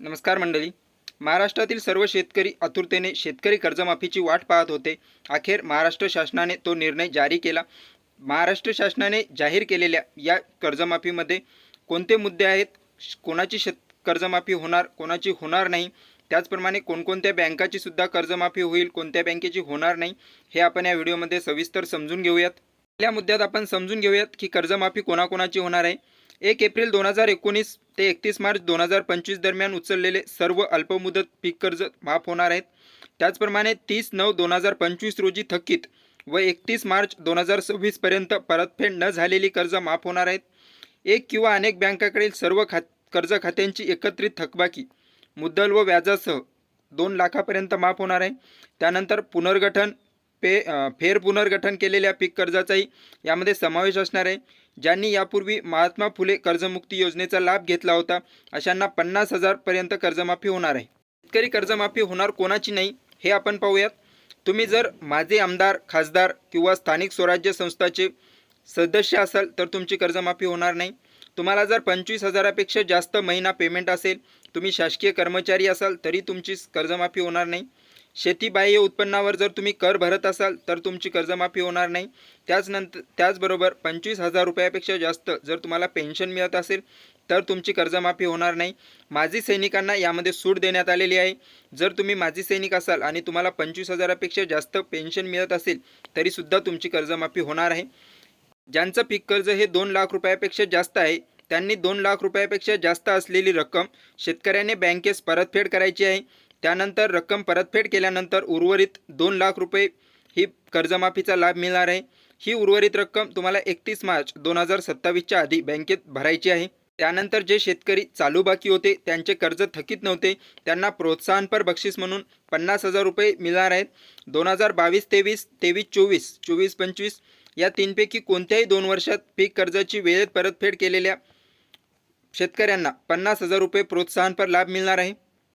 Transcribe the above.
नमस्कार मंडळी. महाराष्ट्रातील सर्व शेतकरी आतुरतेने शेतकरी कर्जमाफीची वाट पाहत होते. अखेर महाराष्ट्र शासनाने तो निर्णय जारी केला. महाराष्ट्र शासनाने जाहीर केलेल्या या कर्जमाफीमध्ये कोणते मुद्दे आहेत, कोणाची कर्जमाफी होणार, कोणाची होणार नाही, त्याचप्रमाणे कोणकोणत्या बँकाची सुद्धा कर्जमाफी होईल, कोणत्या बँकेची होणार नाही, हे आपण या व्हिडिओमध्ये सविस्तर समजून घेऊयात. पहिल्या मुद्द्यात आपण समजून घेऊयात की कर्जमाफी कोणाकोणाची होणार आहे. 1 एप्रिल 2019 ते 31 मार्च 2025 दरम्यान उचललेले सर्व अल्पमुदत पीक कर्ज माफ होणार आहेत. त्याचप्रमाणे 30/9/2025 रोजी थकीत व 31 मार्च 2026 पर्यंत परतफेड न झालेली कर्ज माफ होणार आहेत. एक किंवा अनेक बँकाकडील सर्व कर्ज खात्यांची एकत्रित थकबाकी मुद्दल व व्याजासह 2 लाखापर्यंत माफ होणार आहे. त्यानंतर पुनर्गठन फेर पुनर्गठन केलेल्या पीक कर्जाचाही यामध्ये समावेश असणार आहे. ज्यांनी यापूर्वी महात्मा फुले कर्जमुक्ती योजनेचा लाभ घेतला होता अशांना 50,000 पर्यंत कर्जमाफी होणार आहे. शेतकरी कर्जमाफी होणार कोणाची नाही हे आपण पाहूयात. तुम्ही जर माजी आमदार, खासदार किंवा स्थानिक स्वराज्य संस्थाचे सदस्य असाल तर तुमची कर्जमाफी होणार नाही. तुम्हाला जर 25,000पेक्षा जास्त महिना पेमेंट असेल, तुम्ही शासकीय कर्मचारी असाल तरी तुमची कर्जमाफी होणार नाही. शेतीबाह्य उत्पन्नावर जर तुम्ही कर भरत असाल तर तुमची कर्जमाफी होणार नाही. त्याचबरोबर 25,000 रुपयापेक्षा जास्त जर तुम्हाला पेन्शन मिळत असेल तर तुमची कर्जमाफी होणार नाही. माजी सैनिकांना यामध्ये सूट देण्यात आलेली आहे. जर तुम्ही माजी सैनिक असाल आणि तुम्हाला 25,000पेक्षा जास्त पेन्शन मिळत असेल तरीसुद्धा तुमची कर्जमाफी होणार आहे. ज्यांचं पीक कर्ज हे 2 लाख रुपयापेक्षा जास्त आहे त्यांनी 2 लाख रुपयापेक्षा जास्त असलेली रक्कम शेतकऱ्याने बँकेस परतफेड करायची आहे. त्यानंतर रक्कम परतफेड केल्यानंतर उर्वरित 2 लाख रुपये ही कर्जमाफीचा लाभ मिळणार आहे. ही उर्वरित रक्कम तुम्हाला 31 मार्च 2027च्या आधी बँकेत भरायची आहे. त्यानंतर जे शेतकरी चालू बाकी होते, त्यांचे कर्ज थकीत नव्हते, त्यांना प्रोत्साहनपर बक्षीस म्हणून 50,000 रुपये मिळणार आहेत. 2022-23, 23-24, 24-25 या तीनपैकी कोणत्याही 2 वर्षात पीक कर्जाची वेळेत परतफेड केलेल्या शेतकऱ्यांना 50,000 रुपये प्रोत्साहनपर लाभ मिळणार आहे.